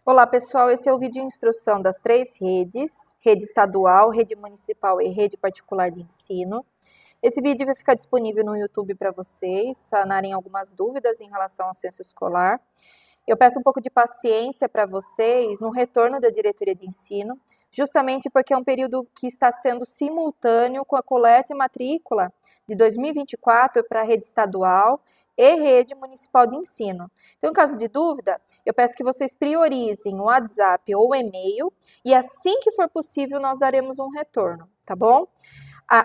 Olá pessoal, esse é o vídeo de instrução das três redes, rede estadual, rede municipal e rede particular de ensino. Esse vídeo vai ficar disponível no YouTube para vocês sanarem algumas dúvidas em relação ao censo escolar. Eu peço um pouco de paciência para vocês no retorno da diretoria de ensino, justamente porque é um período que está sendo simultâneo com a coleta e matrícula de 2024 para a rede estadual e rede municipal de ensino. Então, em caso de dúvida, eu peço que vocês priorizem o WhatsApp ou o e-mail e assim que for possível nós daremos um retorno, tá bom?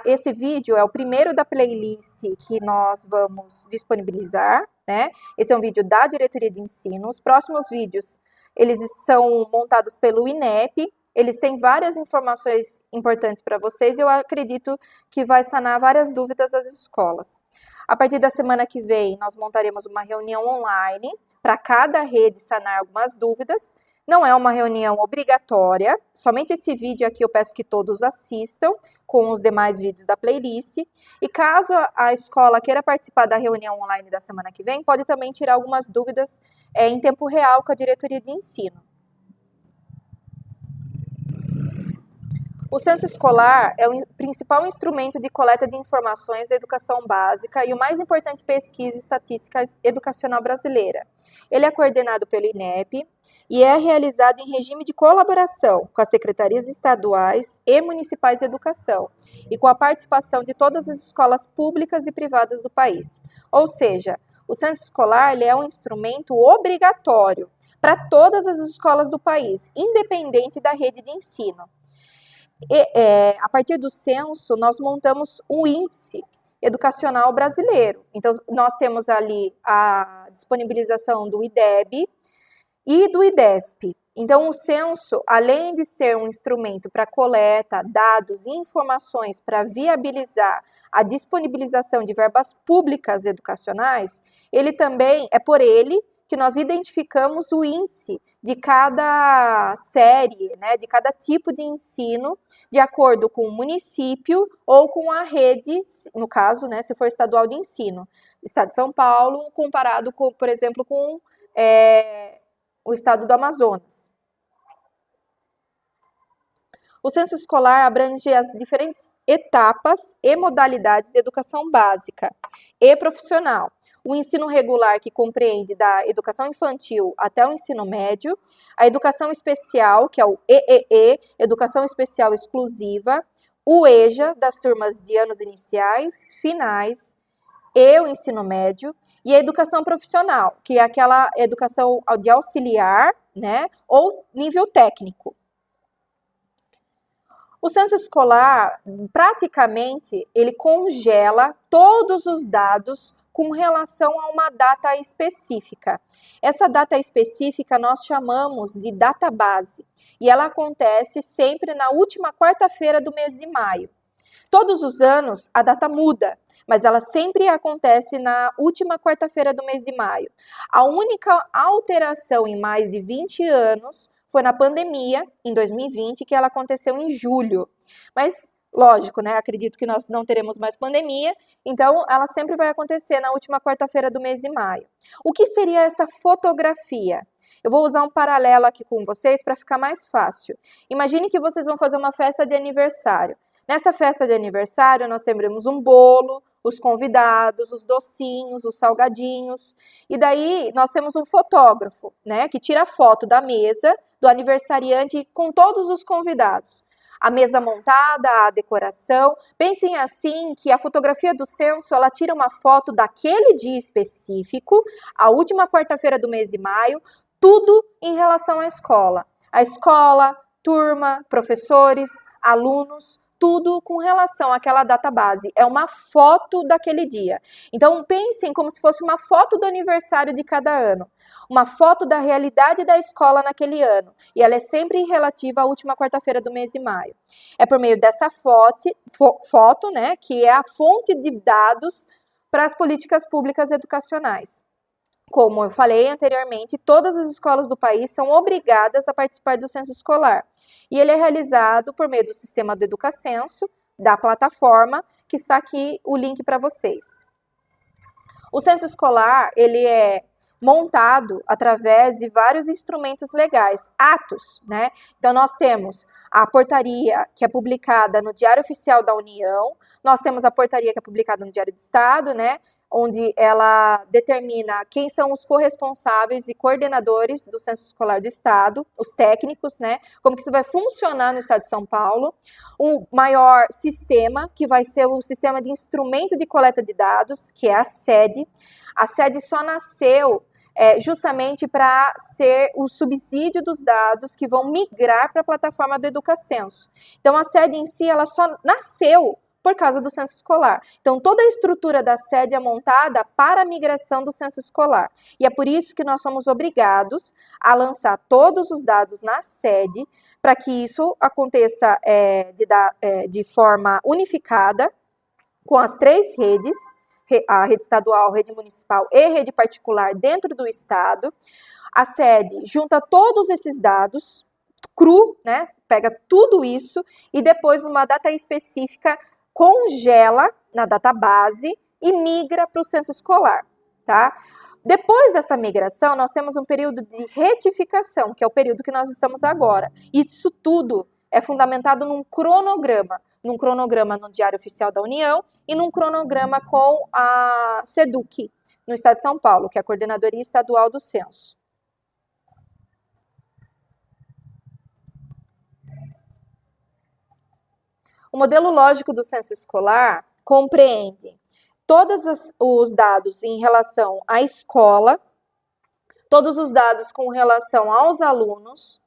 Esse vídeo é o primeiro da playlist que nós vamos disponibilizar, né? Esse é um vídeo da diretoria de ensino. Os próximos vídeos, eles são montados pelo INEP, eles têm várias informações importantes para vocês e eu acredito que vai sanar várias dúvidas das escolas. A partir da semana que vem, nós montaremos uma reunião online para cada rede sanar algumas dúvidas. Não é uma reunião obrigatória, somente esse vídeo aqui eu peço que todos assistam com os demais vídeos da playlist. E caso a escola queira participar da reunião online da semana que vem, pode também tirar algumas dúvidas em tempo real com a diretoria de ensino. O censo escolar é o principal instrumento de coleta de informações da educação básica e o mais importante pesquisa estatística educacional brasileira. Ele é coordenado pelo INEP e é realizado em regime de colaboração com as secretarias estaduais e municipais de educação e com a participação de todas as escolas públicas e privadas do país. Ou seja, o censo escolar ele é um instrumento obrigatório para todas as escolas do país, independente da rede de ensino. A partir do censo, nós montamos o índice educacional brasileiro. Então, nós temos ali a disponibilização do IDEB e do IDESP. Então, o censo, além de ser um instrumento para coleta, dados e informações para viabilizar a disponibilização de verbas públicas educacionais, ele também é por ele que nós identificamos o índice de cada série, né, de cada tipo de ensino, de acordo com o município ou com a rede, no caso, né, se for estadual de ensino. Estado de São Paulo, comparado, com, por exemplo, com o estado do Amazonas. O censo escolar abrange as diferentes etapas e modalidades de educação básica e profissional. O ensino regular, que compreende da educação infantil até o ensino médio, a educação especial, que é o EEE, Educação Especial Exclusiva, o EJA, das turmas de anos iniciais, finais e o ensino médio, e a educação profissional, que é aquela educação de auxiliar, né, ou nível técnico. O censo escolar, praticamente, ele congela todos os dados com relação a uma data específica. Essa data específica nós chamamos de data base e ela acontece sempre na última quarta-feira do mês de maio. Todos os anos a data muda, mas ela sempre acontece na última quarta-feira do mês de maio. A única alteração em mais de 20 anos foi na pandemia, em 2020, que ela aconteceu em julho. Mas, lógico, né? Acredito que nós não teremos mais pandemia, então ela sempre vai acontecer na última quarta-feira do mês de maio. O que seria essa fotografia? Eu vou usar um paralelo aqui com vocês para ficar mais fácil. Imagine que vocês vão fazer uma festa de aniversário. Nessa festa de aniversário, nós teremos um bolo, os convidados, os docinhos, os salgadinhos. E daí, nós temos um fotógrafo, né, que tira foto da mesa do aniversariante com todos os convidados. A mesa montada, a decoração. Pensem assim que a fotografia do censo, ela tira uma foto daquele dia específico, a última quarta-feira do mês de maio, tudo em relação à escola. A escola, turma, professores, alunos, tudo com relação àquela data base. É uma foto daquele dia. Então, pensem como se fosse uma foto do aniversário de cada ano. Uma foto da realidade da escola naquele ano. E ela é sempre relativa à última quarta-feira do mês de maio. É por meio dessa foto, né, que é a fonte de dados para as políticas públicas educacionais. Como eu falei anteriormente, todas as escolas do país são obrigadas a participar do censo escolar. E ele é realizado por meio do sistema do Educacenso, da plataforma, que está aqui o link para vocês. O censo escolar, ele é montado através de vários instrumentos legais, atos, né? Então, nós temos a portaria que é publicada no Diário Oficial da União, nós temos a portaria que é publicada no Diário do Estado, né? Onde ela determina quem são os corresponsáveis e coordenadores do Censo Escolar do Estado, os técnicos, né? Como que isso vai funcionar no Estado de São Paulo. Um maior sistema, que vai ser o sistema de instrumento de coleta de dados, que é a SED. A SED só nasceu justamente para ser o subsídio dos dados que vão migrar para a plataforma do Educacenso. Então, a SED em si, ela só nasceu por causa do censo escolar. Então, toda a estrutura da SED é montada para a migração do censo escolar. E é por isso que nós somos obrigados a lançar todos os dados na SED, para que isso aconteça de forma unificada, com as 3 redes, a rede estadual, rede municipal e rede particular dentro do estado. A SED junta todos esses dados, cru, né? Pega tudo isso e depois, numa data específica, congela na database e migra para o censo escolar, tá? Depois dessa migração, nós temos um período de retificação, que é o período que nós estamos agora. Isso tudo é fundamentado num cronograma no Diário Oficial da União e num cronograma com a SEDUC, no Estado de São Paulo, que é a Coordenadoria Estadual do Censo. O modelo lógico do censo escolar compreende todos os dados em relação à escola, todos os dados com relação aos alunos,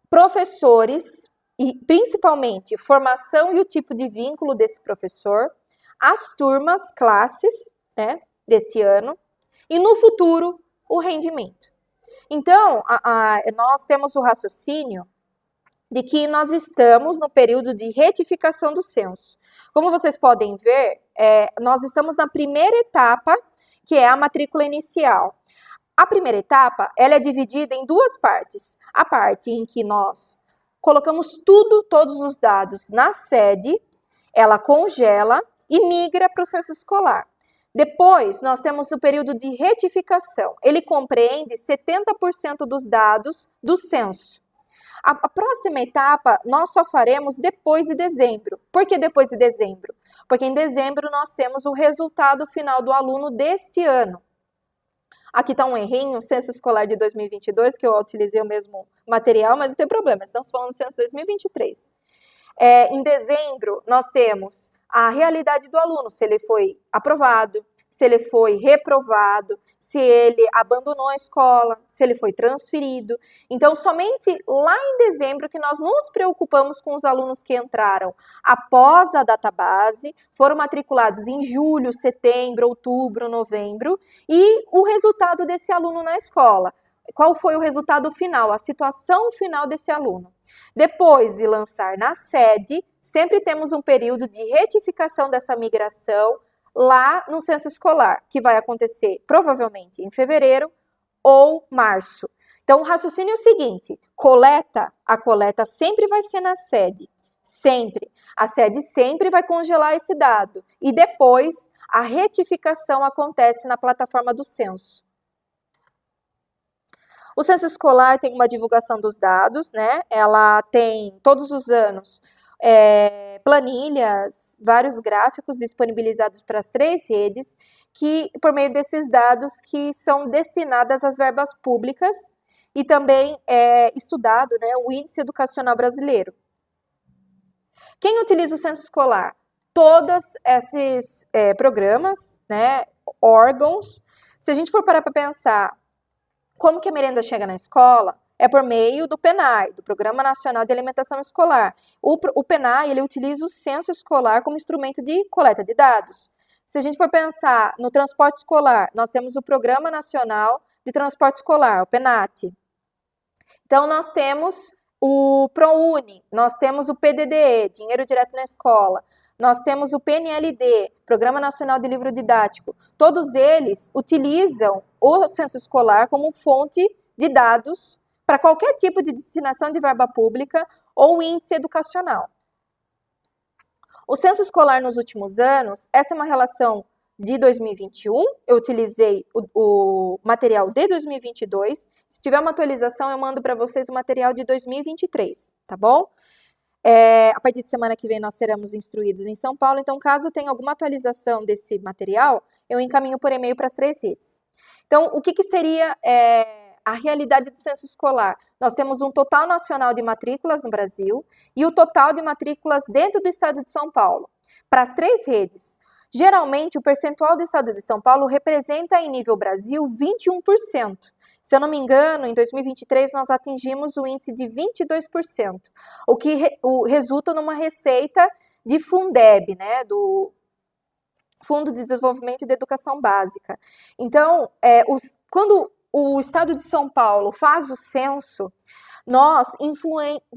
professores e principalmente formação e o tipo de vínculo desse professor, as turmas, classes, né, desse ano e no futuro o rendimento. Então, nós temos o raciocínio de que nós estamos no período de retificação do censo. Como vocês podem ver, nós estamos na primeira etapa, que é a matrícula inicial. A primeira etapa, ela é dividida em 2 partes. A parte em que nós colocamos todos os dados na SED, ela congela e migra para o censo escolar. Depois, nós temos o período de retificação. Ele compreende 70% dos dados do censo. A próxima etapa nós só faremos depois de dezembro. Por que depois de dezembro? Porque em dezembro nós temos o resultado final do aluno deste ano. Aqui está um errinho, o censo escolar de 2022, que eu utilizei o mesmo material, mas não tem problema, estamos falando do censo 2023. Em dezembro nós temos a realidade do aluno, se ele foi aprovado, se ele foi reprovado, se ele abandonou a escola, se ele foi transferido. Então, somente lá em dezembro que nós nos preocupamos com os alunos que entraram após a database, foram matriculados em julho, setembro, outubro, novembro, e o resultado desse aluno na escola. Qual foi o resultado final, a situação final desse aluno? Depois de lançar na SED, sempre temos um período de retificação dessa migração, lá no censo escolar, que vai acontecer provavelmente em fevereiro ou março. Então, o raciocínio é o seguinte: a coleta sempre vai ser na SED, sempre. A SED sempre vai congelar esse dado e depois a retificação acontece na plataforma do censo. O censo escolar tem uma divulgação dos dados, né? Ela tem todos os anos planilhas, vários gráficos disponibilizados para as 3 redes, que por meio desses dados que são destinadas às verbas públicas e também é estudado, né, o Índice Educacional Brasileiro. Quem utiliza o censo escolar? Todos esses programas, né, órgãos. Se a gente for parar para pensar como que a merenda chega na escola, é por meio do PNAE, do Programa Nacional de Alimentação Escolar. O PNAE, ele utiliza o censo escolar como instrumento de coleta de dados. Se a gente for pensar no transporte escolar, nós temos o Programa Nacional de Transporte Escolar, o PNAT. Então, nós temos o ProUni, nós temos o PDDE, Dinheiro Direto na Escola, nós temos o PNLD, Programa Nacional de Livro Didático. Todos eles utilizam o censo escolar como fonte de dados para qualquer tipo de destinação de verba pública ou índice educacional. O censo escolar nos últimos anos, essa é uma relação de 2021, eu utilizei o material de 2022. Se tiver uma atualização, eu mando para vocês o material de 2023, tá bom? A partir de semana que vem nós seremos instruídos em São Paulo, então caso tenha alguma atualização desse material, eu encaminho por e-mail para as 3 redes. Então, o que seria a realidade do censo escolar? Nós temos um total nacional de matrículas no Brasil e o total de matrículas dentro do estado de São Paulo. Para as 3 redes, geralmente o percentual do estado de São Paulo representa em nível Brasil 21%. Se eu não me engano, em 2023 nós atingimos o índice de 22%, o que resulta numa receita de Fundeb, né, do Fundo de Desenvolvimento de Educação Básica. Então, quando o estado de São Paulo faz o censo, nós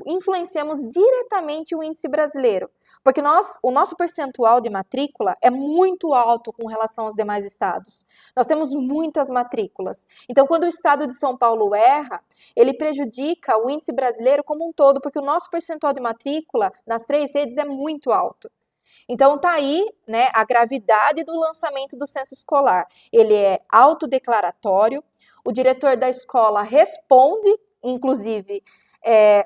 influenciamos diretamente o índice brasileiro, porque o nosso percentual de matrícula é muito alto com relação aos demais estados. Nós temos muitas matrículas. Então, quando o estado de São Paulo erra, ele prejudica o índice brasileiro como um todo, porque o nosso percentual de matrícula nas 3 redes é muito alto. Então, tá aí, né, a gravidade do lançamento do censo escolar. Ele é autodeclaratório, o diretor da escola responde, inclusive,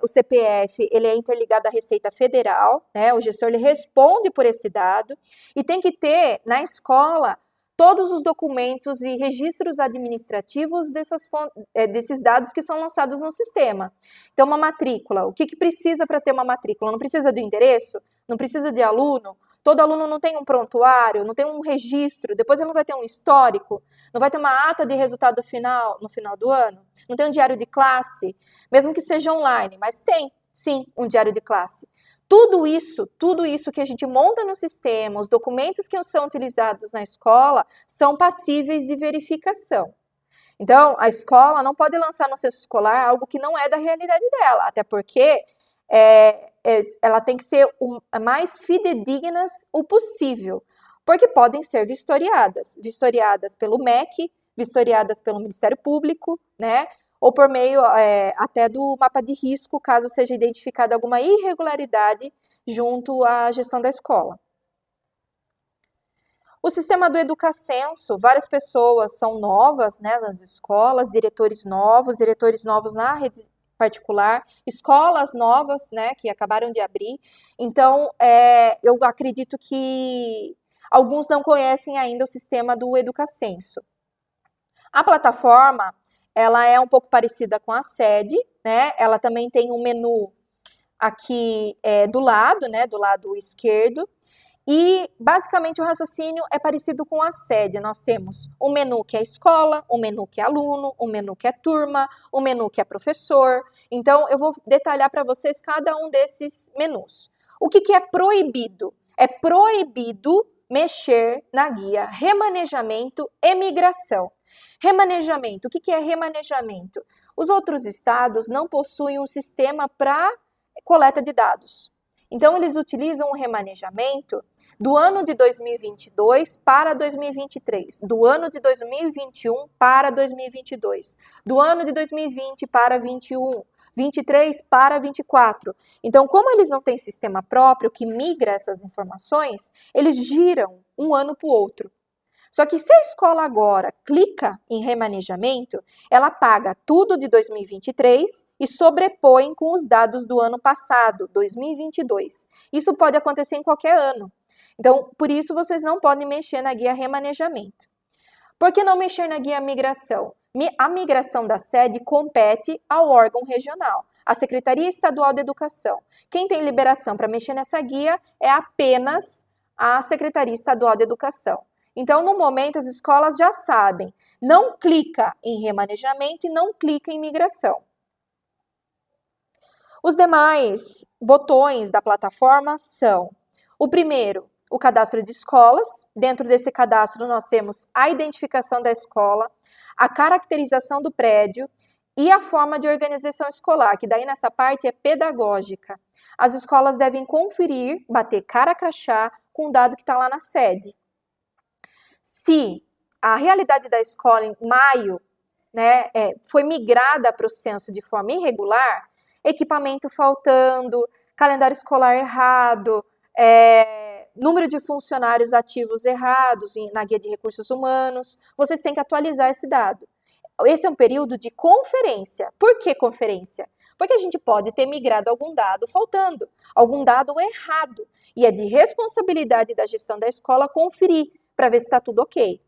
o CPF, ele é interligado à Receita Federal, né, o gestor ele responde por esse dado, e tem que ter na escola todos os documentos e registros administrativos desses dados que são lançados no sistema. Então, uma matrícula, o que precisa para ter uma matrícula? Não precisa do endereço? Não precisa de aluno? Todo aluno não tem um prontuário, não tem um registro, depois ele não vai ter um histórico, não vai ter uma ata de resultado final no final do ano, não tem um diário de classe, mesmo que seja online, mas tem, sim, um diário de classe. Tudo isso que a gente monta no sistema, os documentos que são utilizados na escola, são passíveis de verificação. Então, a escola não pode lançar no censo escolar algo que não é da realidade dela, até porque ela tem que ser o mais fidedignas o possível, porque podem ser vistoriadas pelo MEC, vistoriadas pelo Ministério Público, né, ou por meio até do mapa de risco, caso seja identificada alguma irregularidade junto à gestão da escola. O sistema do Educacenso, várias pessoas são novas, né, nas escolas, diretores novos na rede particular, escolas novas, né, que acabaram de abrir. Então, eu acredito que alguns não conhecem ainda o sistema do Educacenso. A plataforma, ela é um pouco parecida com a SED, né, ela também tem um menu aqui do lado, né, do lado esquerdo, e basicamente o raciocínio é parecido com a SED. Nós temos um menu que é escola, um menu que é aluno, um menu que é turma, um menu que é professor. Então, eu vou detalhar para vocês cada um desses menus. O que é proibido? É proibido mexer na guia remanejamento e migração. Remanejamento, o que é remanejamento? Os outros estados não possuem um sistema para coleta de dados. Então, eles utilizam o remanejamento do ano de 2022 para 2023, do ano de 2021 para 2022, do ano de 2020 para 21, 23 para 24. Então, como eles não têm sistema próprio que migra essas informações, eles giram um ano para o outro. Só que se a escola agora clica em remanejamento, ela paga tudo de 2023 e sobrepõe com os dados do ano passado, 2022. Isso pode acontecer em qualquer ano. Então, por isso vocês não podem mexer na guia remanejamento. Por que não mexer na guia migração? A migração da sede compete ao órgão regional, a Secretaria Estadual de Educação. Quem tem liberação para mexer nessa guia é apenas a Secretaria Estadual de Educação. Então, no momento, as escolas já sabem, não clica em remanejamento e não clica em migração. Os demais botões da plataforma são, o primeiro, o cadastro de escolas. Dentro desse cadastro, nós temos a identificação da escola, a caracterização do prédio e a forma de organização escolar, que daí nessa parte é pedagógica. As escolas devem conferir, bater cara a crachá com o dado que está lá na sede. Se a realidade da escola em maio, né, foi migrada para o censo de forma irregular, equipamento faltando, calendário escolar errado, número de funcionários ativos errados na guia de recursos humanos, vocês têm que atualizar esse dado. Esse é um período de conferência. Por que conferência? Porque a gente pode ter migrado algum dado faltando, algum dado errado. E é de responsabilidade da gestão da escola conferir para ver se está tudo ok.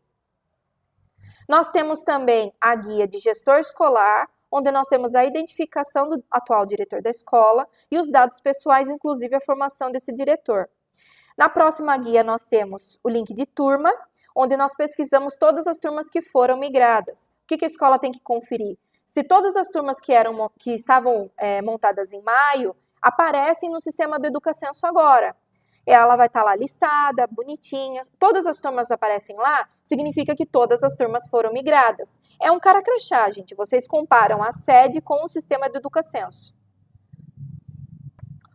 Nós temos também a guia de gestor escolar, onde nós temos a identificação do atual diretor da escola e os dados pessoais, inclusive a formação desse diretor. Na próxima guia nós temos o link de turma, onde nós pesquisamos todas as turmas que foram migradas. O que a escola tem que conferir? Se todas as turmas que estavam montadas em maio aparecem no sistema do Educacenso agora. Ela vai estar lá listada, bonitinha, todas as turmas aparecem lá, significa que todas as turmas foram migradas. É um cara crachá, gente, vocês comparam a sede com o sistema do Educacenso.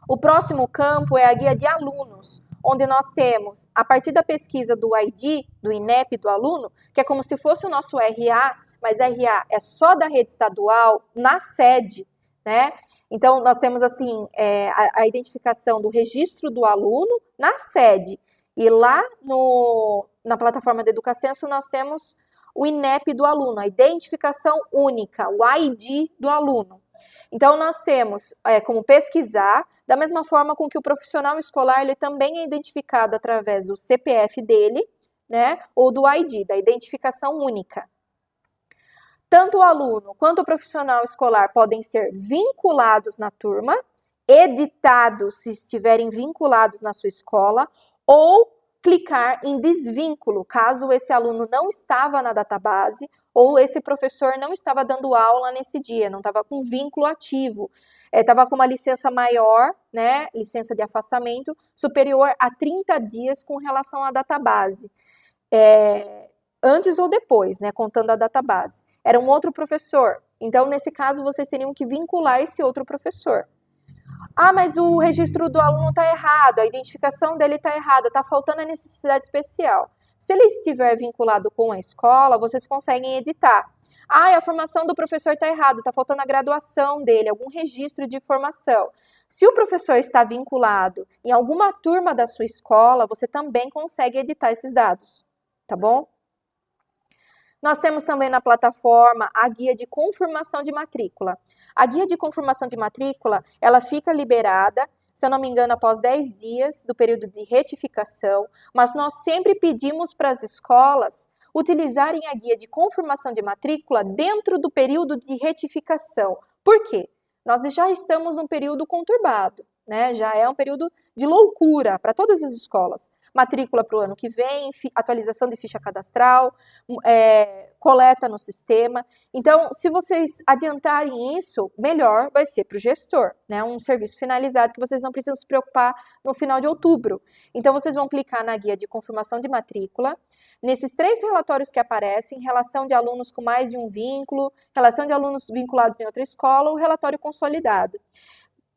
O próximo campo é a guia de alunos, onde nós temos, a partir da pesquisa do ID, do INEP do aluno, que é como se fosse o nosso RA, mas RA é só da rede estadual, na sede, né? Então, nós temos, assim, a identificação do registro do aluno na sede. E lá na plataforma do Educacenso, nós temos o INEP do aluno, a identificação única, o ID do aluno. Então, nós temos como pesquisar, da mesma forma com que o profissional escolar, ele também é identificado através do CPF dele, né, ou do ID, da identificação única. Tanto o aluno quanto o profissional escolar podem ser vinculados na turma, editados se estiverem vinculados na sua escola, ou clicar em desvínculo, caso esse aluno não estava na database ou esse professor não estava dando aula nesse dia, não estava com vínculo ativo, estava com uma licença maior, né, licença de afastamento, superior a 30 dias com relação à database. Antes ou depois, né, contando a database. Era um outro professor. Então, nesse caso, vocês teriam que vincular esse outro professor. Ah, mas o registro do aluno está errado, a identificação dele está errada, está faltando a necessidade especial. Se ele estiver vinculado com a escola, vocês conseguem editar. Ah, a formação do professor está errada, está faltando a graduação dele, algum registro de formação. Se o professor está vinculado em alguma turma da sua escola, você também consegue editar esses dados, tá bom? Nós temos também na plataforma a guia de confirmação de matrícula. A guia de confirmação de matrícula, ela fica liberada, se eu não me engano, após 10 dias do período de retificação, mas nós sempre pedimos para as escolas utilizarem a guia de confirmação de matrícula dentro do período de retificação. Por quê? Nós já estamos num período conturbado, né? Já é um período de loucura para todas as escolas. Matrícula para o ano que vem, atualização de ficha cadastral, coleta no sistema. Então, se vocês adiantarem isso, melhor vai ser para o gestor, né? Um serviço finalizado que vocês não precisam se preocupar no final de outubro. Então, vocês vão clicar na guia de confirmação de matrícula. Nesses 3 relatórios que aparecem, relação de alunos com mais de um vínculo, relação de alunos vinculados em outra escola, o relatório consolidado.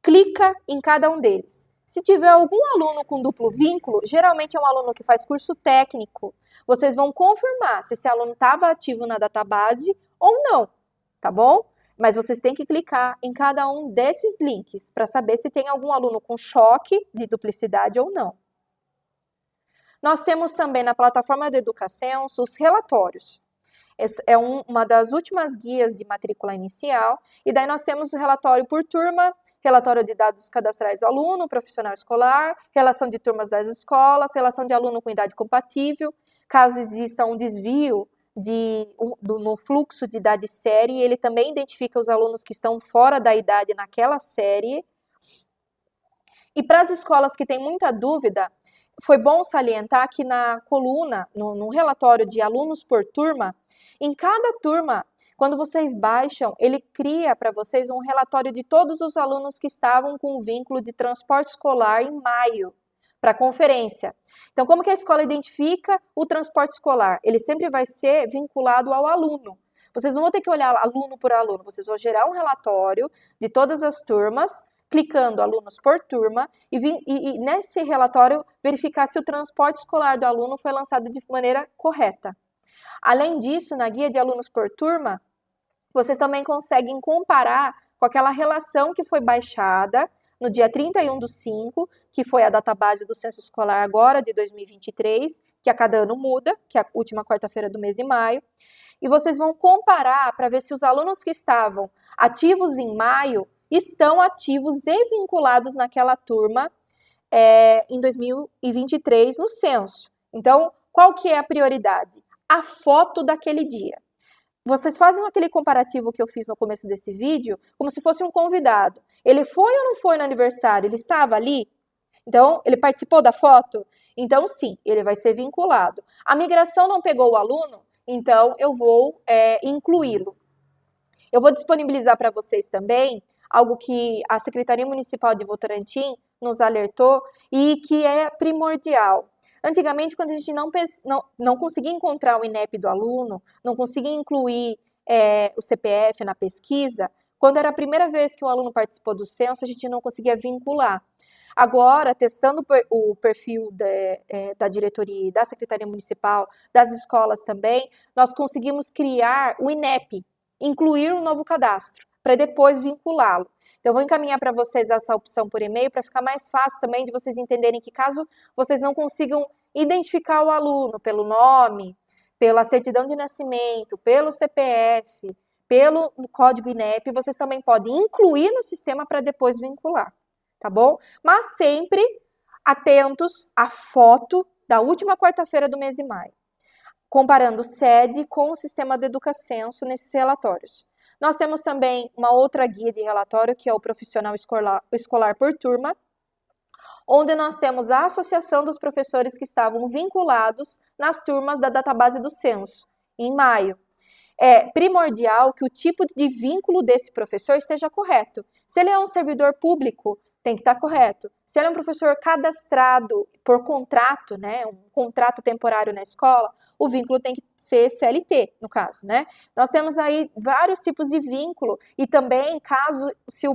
Clica em cada um deles. Se tiver algum aluno com duplo vínculo, geralmente é um aluno que faz curso técnico, vocês vão confirmar se esse aluno estava ativo na database ou não, tá bom? Mas vocês têm que clicar em cada um desses links para saber se tem algum aluno com choque de duplicidade ou não. Nós temos também na plataforma do Educacenso os relatórios. Essa é uma das últimas guias de matrícula inicial, e daí nós temos o relatório por turma, relatório de dados cadastrais do aluno, profissional escolar, relação de turmas das escolas, relação de aluno com idade compatível, caso exista um desvio no fluxo de idade série, ele também identifica os alunos que estão fora da idade naquela série. E para as escolas que têm muita dúvida, foi bom salientar que na coluna, no relatório de alunos por turma, em cada turma, quando vocês baixam, ele cria para vocês um relatório de todos os alunos que estavam com o vínculo de transporte escolar em maio, para a conferência. Então, como que a escola identifica o transporte escolar? Ele sempre vai ser vinculado ao aluno. Vocês não vão ter que olhar aluno por aluno, vocês vão gerar um relatório de todas as turmas, clicando alunos por turma, e nesse relatório verificar se o transporte escolar do aluno foi lançado de maneira correta. Além disso, na guia de alunos por turma, vocês também conseguem comparar com aquela relação que foi baixada no dia 31/5, que foi a database do censo escolar agora, de 2023, que a cada ano muda, que é a última quarta-feira do mês de maio, e vocês vão comparar para ver se os alunos que estavam ativos em maio estão ativos e vinculados naquela turma em 2023 no censo. Então, qual que é a prioridade? A foto daquele dia. Vocês fazem aquele comparativo que eu fiz no começo desse vídeo, como se fosse um convidado. Ele foi ou não foi no aniversário? Ele estava ali? Então, ele participou da foto? Então, sim, ele vai ser vinculado. A migração não pegou o aluno? Então, eu vou incluí-lo. Eu vou disponibilizar para vocês também algo que a Secretaria Municipal de Votorantim nos alertou e que é primordial. Antigamente, quando a gente não conseguia encontrar o INEP do aluno, não conseguia incluir o CPF na pesquisa, quando era a primeira vez que o aluno participou do censo, a gente não conseguia vincular. Agora, testando o perfil da diretoria e da Secretaria Municipal, das escolas também, nós conseguimos criar o INEP, incluir um novo cadastro, para depois vinculá-lo. Então, eu vou encaminhar para vocês essa opção por e-mail para ficar mais fácil também de vocês entenderem que caso vocês não consigam identificar o aluno pelo nome, pela certidão de nascimento, pelo CPF, pelo código INEP, vocês também podem incluir no sistema para depois vincular, tá bom? Mas sempre atentos à foto da última quarta-feira do mês de maio, comparando sede com o sistema do Educacenso nesses relatórios. Nós temos também uma outra guia de relatório, que é o profissional escolar por turma, onde nós temos a associação dos professores que estavam vinculados nas turmas da database do censo, em maio. É primordial que o tipo de vínculo desse professor esteja correto. Se ele é um servidor público, tem que estar correto. Se ele é um professor cadastrado por contrato, né, um contrato temporário na escola, o vínculo tem que ser CLT, no caso, né? Nós temos aí vários tipos de vínculo e também caso se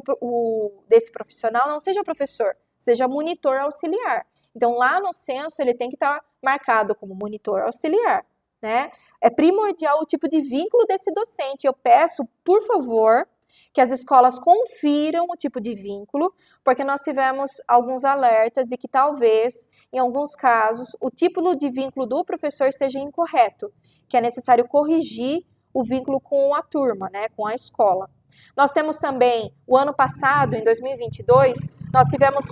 desse profissional não seja professor, seja monitor auxiliar. Então, lá no censo, ele tem que estar marcado como monitor auxiliar, né? É primordial o tipo de vínculo desse docente. Eu peço, por favor, que as escolas confiram o tipo de vínculo, porque nós tivemos alguns alertas e que talvez, em alguns casos, o tipo de vínculo do professor esteja incorreto, que é necessário corrigir o vínculo com a turma, né, com a escola. Nós temos também, o ano passado, em 2022, nós tivemos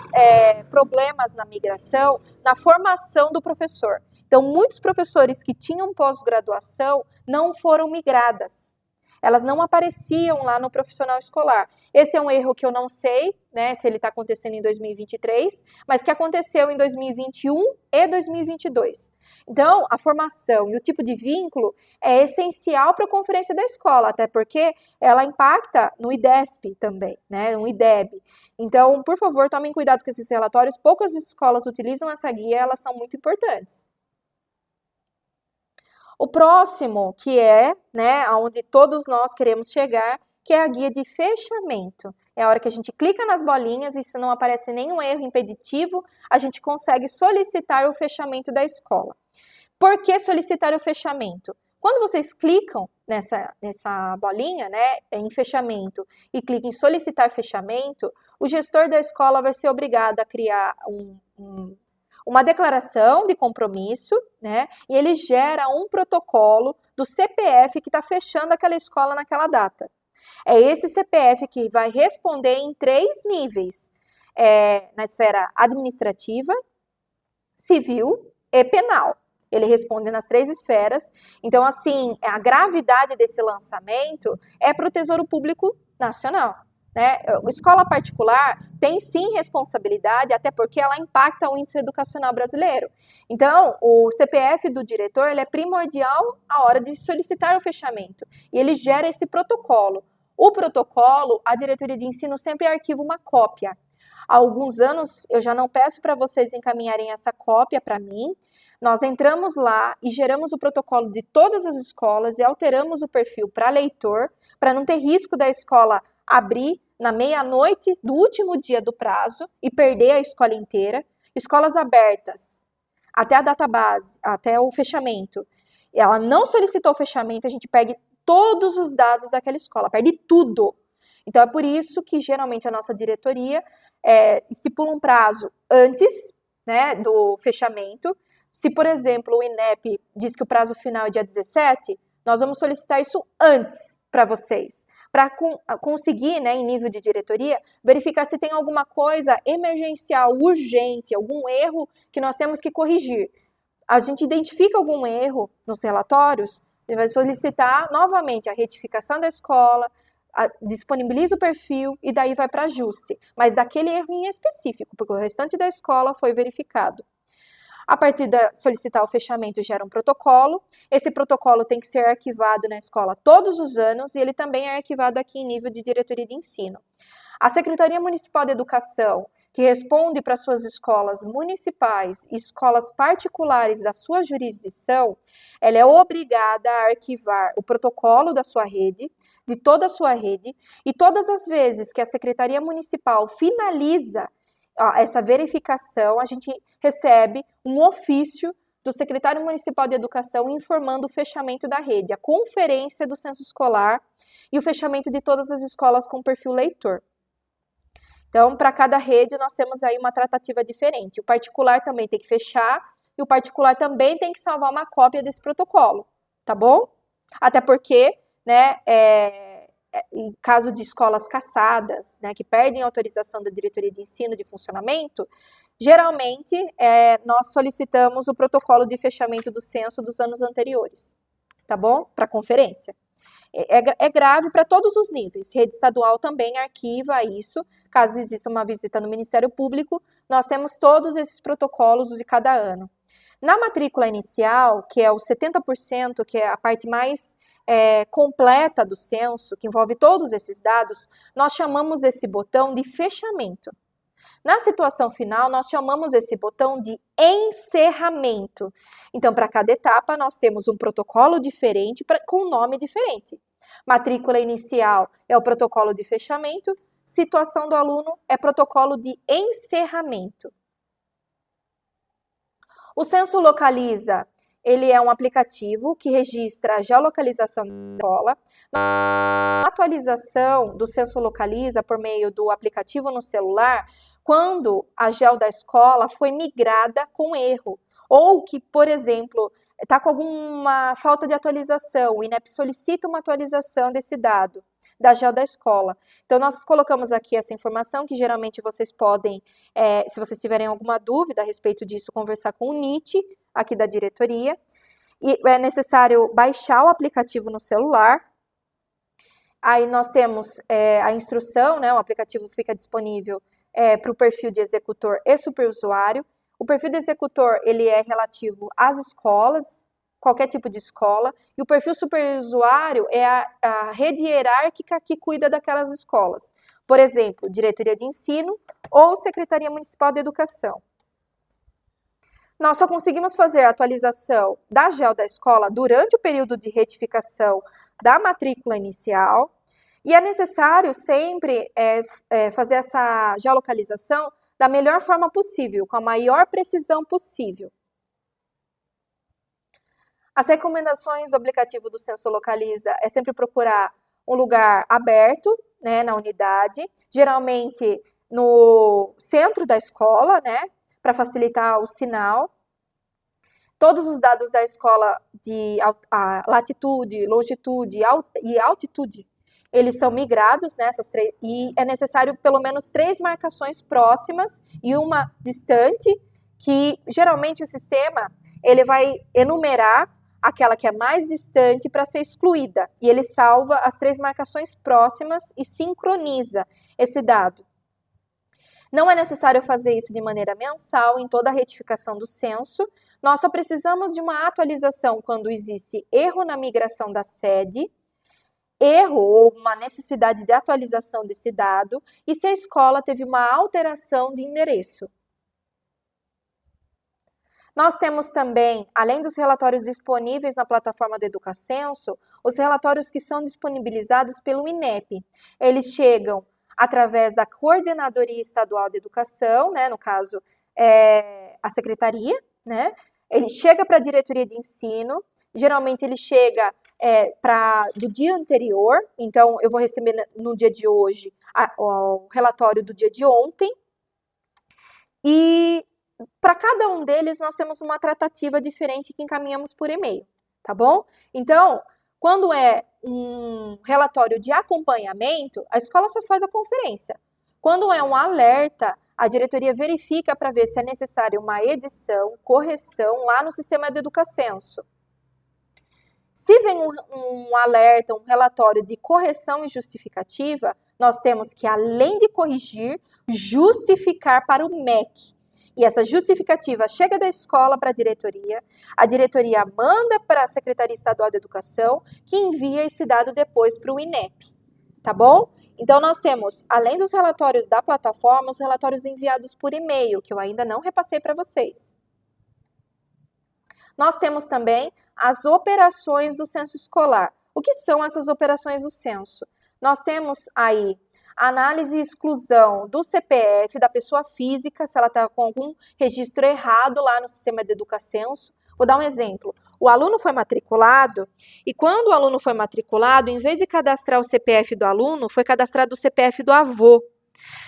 problemas na migração, na formação do professor. Então, muitos professores que tinham pós-graduação não foram migradas. Elas não apareciam lá no profissional escolar. Esse é um erro que eu não sei, né, se ele está acontecendo em 2023, mas que aconteceu em 2021 e 2022. Então, a formação e o tipo de vínculo é essencial para a conferência da escola, até porque ela impacta no IDESP também, né, no IDEB. Então, por favor, tomem cuidado com esses relatórios. Poucas escolas utilizam essa guia, elas são muito importantes. O próximo, que é, né, onde todos nós queremos chegar, que é a guia de fechamento. É a hora que a gente clica nas bolinhas e se não aparece nenhum erro impeditivo, a gente consegue solicitar o fechamento da escola. Por que solicitar o fechamento? Quando vocês clicam nessa bolinha, né, em fechamento, e clicam em solicitar fechamento, o gestor da escola vai ser obrigado a criar uma declaração de compromisso, né? E ele gera um protocolo do CPF que está fechando aquela escola naquela data. É esse CPF que vai responder em 3 níveis, na esfera administrativa, civil e penal. Ele responde nas 3 esferas. Então, assim, a gravidade desse lançamento é para o Tesouro Público Nacional. Né? Escola particular tem sim responsabilidade, até porque ela impacta o índice educacional brasileiro. Então, o CPF do diretor ele é primordial à hora de solicitar o fechamento. E ele gera esse protocolo. O protocolo, a diretoria de ensino sempre arquiva uma cópia. Há alguns anos, eu já não peço para vocês encaminharem essa cópia para mim. Nós entramos lá e geramos o protocolo de todas as escolas e alteramos o perfil para leitor, para não ter risco da escola abrir na meia-noite do último dia do prazo e perder a escola inteira. Escolas abertas, até a database, até o fechamento. Ela não solicitou o fechamento, a gente perde todos os dados daquela escola, perde tudo. Então, é por isso que, geralmente, a nossa diretoria estipula um prazo antes, né, do fechamento. Se, por exemplo, o INEP diz que o prazo final é dia 17, nós vamos solicitar isso antes para vocês, para conseguir, né, em nível de diretoria, verificar se tem alguma coisa emergencial, urgente, algum erro que nós temos que corrigir. A gente identifica algum erro nos relatórios, ele vai solicitar novamente a retificação da escola, disponibiliza o perfil e daí vai para ajuste, mas daquele erro em específico, porque o restante da escola foi verificado. A partir de solicitar o fechamento, gera um protocolo. Esse protocolo tem que ser arquivado na escola todos os anos e ele também é arquivado aqui em nível de diretoria de ensino. A Secretaria Municipal de Educação, que responde para suas escolas municipais e escolas particulares da sua jurisdição, ela é obrigada a arquivar o protocolo da sua rede, de toda a sua rede, e todas as vezes que a Secretaria Municipal finaliza essa verificação, a gente recebe um ofício do secretário municipal de educação informando o fechamento da rede, a conferência do censo escolar e o fechamento de todas as escolas com perfil leitor. Então, para cada rede, nós temos aí uma tratativa diferente. O particular também tem que fechar e o particular também tem que salvar uma cópia desse protocolo, tá bom? Até porque, né, em caso de escolas caçadas, né, que perdem autorização da diretoria de ensino de funcionamento, geralmente nós solicitamos o protocolo de fechamento do censo dos anos anteriores, tá bom? Para conferência. É grave para todos os níveis. Rede estadual também arquiva isso. Caso exista uma visita no Ministério Público, nós temos todos esses protocolos de cada ano. Na matrícula inicial, que é o 70%, que é a parte mais completa do censo, que envolve todos esses dados, nós chamamos esse botão de fechamento. Na situação final, nós chamamos esse botão de encerramento. Então, para cada etapa, nós temos um protocolo diferente com um nome diferente. Matrícula inicial é o protocolo de fechamento, situação do aluno é protocolo de encerramento. O Censo Localiza, ele é um aplicativo que registra a geolocalização da escola. Na atualização do Censo Localiza por meio do aplicativo no celular, quando a geo da escola foi migrada com erro, ou que, por exemplo, está com alguma falta de atualização, o INEP solicita uma atualização desse dado, da geo da escola. Então, nós colocamos aqui essa informação, que geralmente vocês podem, se vocês tiverem alguma dúvida a respeito disso, conversar com o NIT, aqui da diretoria, e é necessário baixar o aplicativo no celular. Aí nós temos a instrução, né, o aplicativo fica disponível para o perfil de executor e superusuário. O perfil do executor, ele é relativo às escolas, qualquer tipo de escola, e o perfil superusuário é a rede hierárquica que cuida daquelas escolas. Por exemplo, diretoria de ensino ou Secretaria Municipal de Educação. Nós só conseguimos fazer a atualização da geo da escola durante o período de retificação da matrícula inicial, e é necessário sempre fazer essa geolocalização da melhor forma possível, com a maior precisão possível. As recomendações do aplicativo do Censo Localiza é sempre procurar um lugar aberto, né, na unidade, geralmente no centro da escola, né, para facilitar o sinal. Todos os dados da escola de latitude, longitude e altitude, eles são migrados, né, e é necessário pelo menos 3 marcações próximas e uma distante, que geralmente o sistema ele vai enumerar aquela que é mais distante para ser excluída, e ele salva as 3 marcações próximas e sincroniza esse dado. Não é necessário fazer isso de maneira mensal em toda a retificação do censo. Nós só precisamos de uma atualização quando existe erro na migração da sede, erro ou uma necessidade de atualização desse dado, e se a escola teve uma alteração de endereço. Nós temos também, além dos relatórios disponíveis na plataforma do Educacenso, os relatórios que são disponibilizados pelo INEP. Eles chegam através da Coordenadoria Estadual de Educação, né, no caso, a Secretaria, né, ele chega para a Diretoria de Ensino, geralmente ele chega do dia anterior, então eu vou receber no dia de hoje o relatório do dia de ontem, e para cada um deles nós temos uma tratativa diferente que encaminhamos por e-mail, tá bom? Então, quando é um relatório de acompanhamento, a escola só faz a conferência. Quando é um alerta, a diretoria verifica para ver se é necessário uma edição, correção lá no sistema de Educacenso. Se vem um alerta, um relatório de correção e justificativa, nós temos que, além de corrigir, justificar para o MEC. E essa justificativa chega da escola para a diretoria manda para a Secretaria Estadual de Educação, que envia esse dado depois para o INEP, tá bom? Então, nós temos, além dos relatórios da plataforma, os relatórios enviados por e-mail, que eu ainda não repassei para vocês. Nós temos também as operações do censo escolar. O que são essas operações do censo? Nós temos aí análise e exclusão do CPF da pessoa física, se ela está com algum registro errado lá no sistema de Educacenso. Vou dar um exemplo. O aluno foi matriculado e quando o aluno foi matriculado, em vez de cadastrar o CPF do aluno, foi cadastrado o CPF do avô.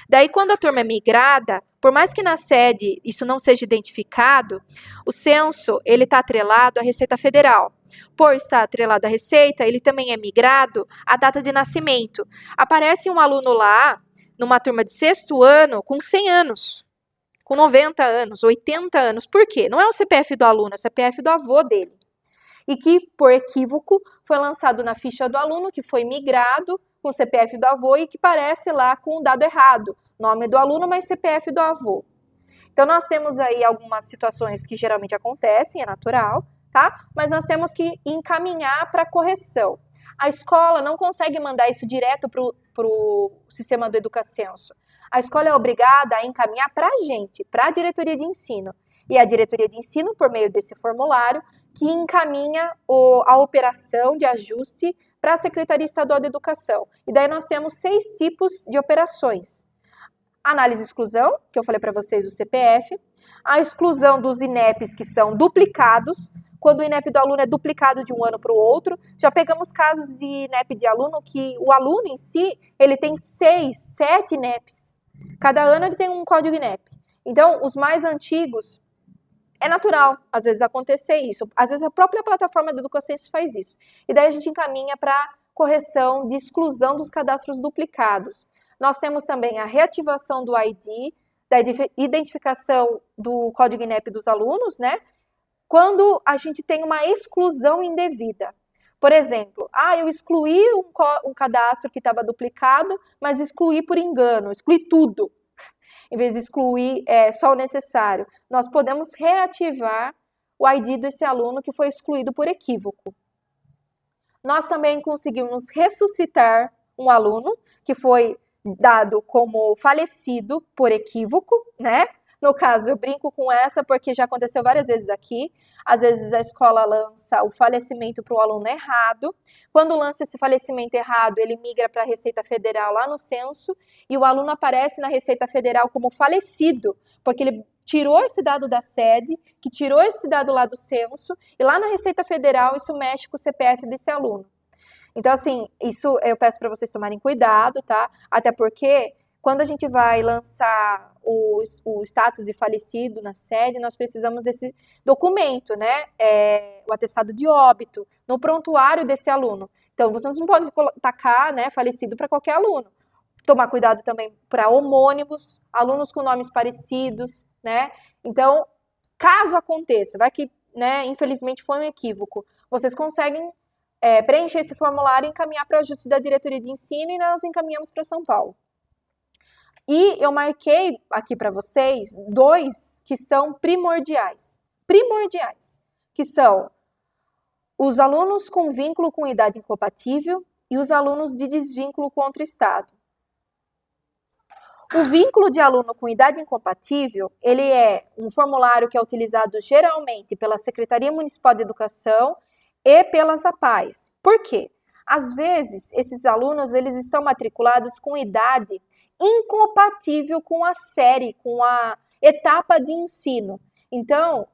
Daí, quando a turma é migrada, por mais que na sede isso não seja identificado, o censo ele está atrelado à Receita Federal. Por estar atrelado à Receita, ele também é migrado à data de nascimento. Aparece um aluno lá, numa turma de 6º ano, com 100 anos, com 90 anos, 80 anos. Por quê? Não é o CPF do aluno, é o CPF do avô dele. E que, por equívoco, foi lançado na ficha do aluno, que foi migrado com o CPF do avô e que parece lá com o dado errado. Nome do aluno, mas CPF do avô. Então, nós temos aí algumas situações que geralmente acontecem, é natural, tá? Mas nós temos que encaminhar para correção. A escola não consegue mandar isso direto para o sistema do Educacenso. A escola é obrigada a encaminhar para a gente, para a diretoria de ensino. E a diretoria de ensino, por meio desse formulário, que encaminha a operação de ajuste para a Secretaria Estadual de Educação. E daí nós temos 6 tipos de operações. Análise e exclusão, que eu falei para vocês do CPF. A exclusão dos INEPs que são duplicados, quando o INEP do aluno é duplicado de um ano para o outro. Já pegamos casos de INEP de aluno que o aluno em si, ele tem 6, 7 INEPs. Cada ano ele tem um código INEP. Então, os mais antigos, é natural, às vezes, acontecer isso. Às vezes, a própria plataforma do Educacenso faz isso. E daí a gente encaminha para correção de exclusão dos cadastros duplicados. Nós temos também a reativação do ID, da identificação do código INEP dos alunos, né? Quando a gente tem uma exclusão indevida. Por exemplo, eu excluí um cadastro que estava duplicado, mas excluí por engano, excluí tudo. Em vez de excluir só o necessário, nós podemos reativar o ID desse aluno que foi excluído por equívoco. Nós também conseguimos ressuscitar um aluno que foi dado como falecido por equívoco, né? No caso, eu brinco com essa porque já aconteceu várias vezes aqui. Às vezes a escola lança o falecimento para o aluno errado. Quando lança esse falecimento errado, ele migra para a Receita Federal lá no censo e o aluno aparece na Receita Federal como falecido, porque ele tirou esse dado da sede, que tirou esse dado lá do censo, e lá na Receita Federal isso mexe com o CPF desse aluno. Então, assim, isso eu peço para vocês tomarem cuidado, tá? Até porque quando a gente vai lançar o status de falecido na sede, nós precisamos desse documento, né? O atestado de óbito, no prontuário desse aluno. Então, vocês não podem tacar, né, falecido para qualquer aluno. Tomar cuidado também para homônimos, alunos com nomes parecidos, né? Então, caso aconteça, vai que, né, infelizmente foi um equívoco, vocês conseguem preencher esse formulário e encaminhar para o ajuste da diretoria de ensino e nós encaminhamos para São Paulo. E eu marquei aqui para vocês 2 que são primordiais, que são os alunos com vínculo com idade incompatível e os alunos de desvínculo com outro estado. O vínculo de aluno com idade incompatível, ele é um formulário que é utilizado geralmente pela Secretaria Municipal de Educação e pelas APAES. Por quê? Às vezes, esses alunos eles estão matriculados com idade incompatível com a série, com a etapa de ensino. Então,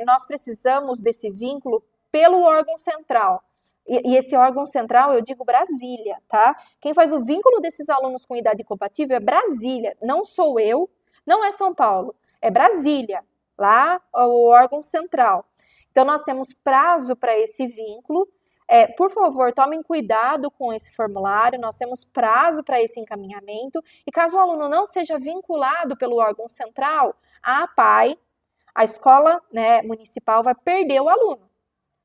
nós precisamos desse vínculo pelo órgão central. E esse órgão central, eu digo Brasília, tá? Quem faz o vínculo desses alunos com idade compatível é Brasília, não sou eu, não é São Paulo, é Brasília, lá o órgão central. Então, nós temos prazo para esse vínculo. Por favor, tomem cuidado com esse formulário, nós temos prazo para esse encaminhamento. E caso o aluno não seja vinculado pelo órgão central, a APAE, a escola, né, municipal, vai perder o aluno,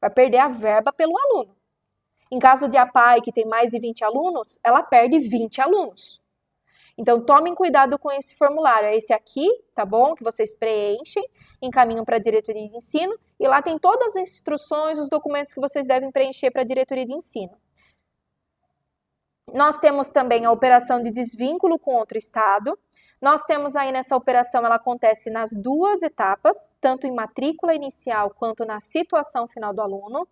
vai perder a verba pelo aluno. Em caso de APAE, que tem mais de 20 alunos, ela perde 20 alunos. Então, tomem cuidado com esse formulário. É esse aqui, tá bom? Que vocês preenchem, encaminham para a diretoria de ensino. E lá tem todas as instruções, os documentos que vocês devem preencher para a diretoria de ensino. Nós temos também a operação de desvínculo com outro estado. Nós temos aí nessa operação, ela acontece nas duas etapas, tanto em matrícula inicial quanto na situação final do aluno,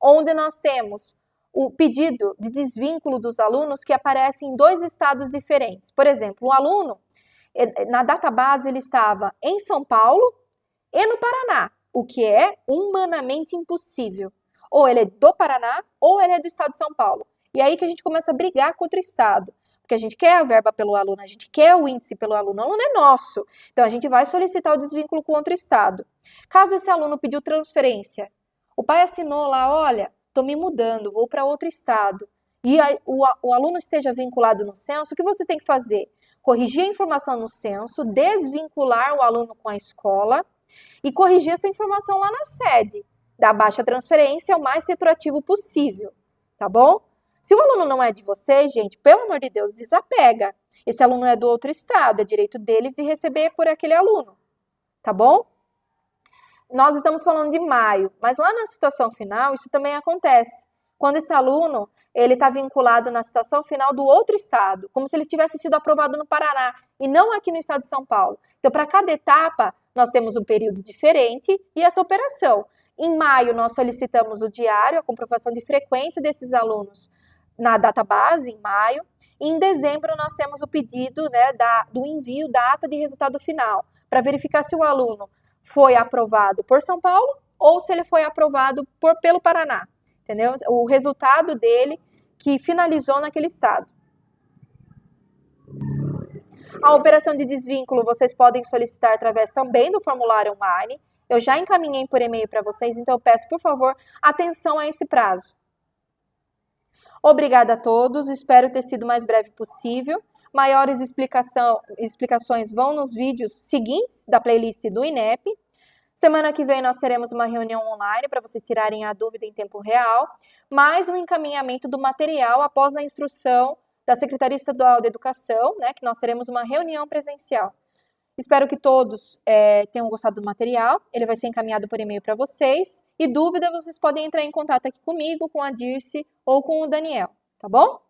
onde nós temos o pedido de desvínculo dos alunos que aparece em dois estados diferentes. Por exemplo, um aluno, na database ele estava em São Paulo e no Paraná, o que é humanamente impossível. Ou ele é do Paraná ou ele é do estado de São Paulo. E aí que a gente começa a brigar com outro estado, porque a gente quer a verba pelo aluno, a gente quer o índice pelo aluno, o aluno é nosso. Então a gente vai solicitar o desvínculo com outro estado. Caso esse aluno pediu transferência, o pai assinou lá, olha, estou me mudando, vou para outro estado, e o aluno esteja vinculado no censo, o que você tem que fazer? Corrigir a informação no censo, desvincular o aluno com a escola e corrigir essa informação lá na sede. Da baixa transferência o mais retroativo possível, tá bom? Se o aluno não é de vocês, gente, pelo amor de Deus, desapega. Esse aluno é do outro estado, é direito deles de receber por aquele aluno, tá bom? Nós estamos falando de maio, mas lá na situação final isso também acontece. Quando esse aluno ele está vinculado na situação final do outro estado, como se ele tivesse sido aprovado no Paraná e não aqui no estado de São Paulo. Então, para cada etapa, nós temos um período diferente e essa operação. Em maio, nós solicitamos o diário, a comprovação de frequência desses alunos na database, em maio. E em dezembro, nós temos o pedido, né, do envio da ata de resultado final, para verificar se o aluno foi aprovado por São Paulo ou se ele foi aprovado pelo Paraná, entendeu? O resultado dele que finalizou naquele estado. A operação de desvínculo vocês podem solicitar através também do formulário online. Eu já encaminhei por e-mail para vocês, então eu peço, por favor, atenção a esse prazo. Obrigada a todos, espero ter sido o mais breve possível. Maiores explicações vão nos vídeos seguintes da playlist do INEP. Semana que vem nós teremos uma reunião online para vocês tirarem a dúvida em tempo real, mais um encaminhamento do material após a instrução da Secretaria Estadual de Educação, né, que nós teremos uma reunião presencial. Espero que todos tenham gostado do material, ele vai ser encaminhado por e-mail para vocês, e dúvida vocês podem entrar em contato aqui comigo, com a Dirce ou com o Daniel, tá bom?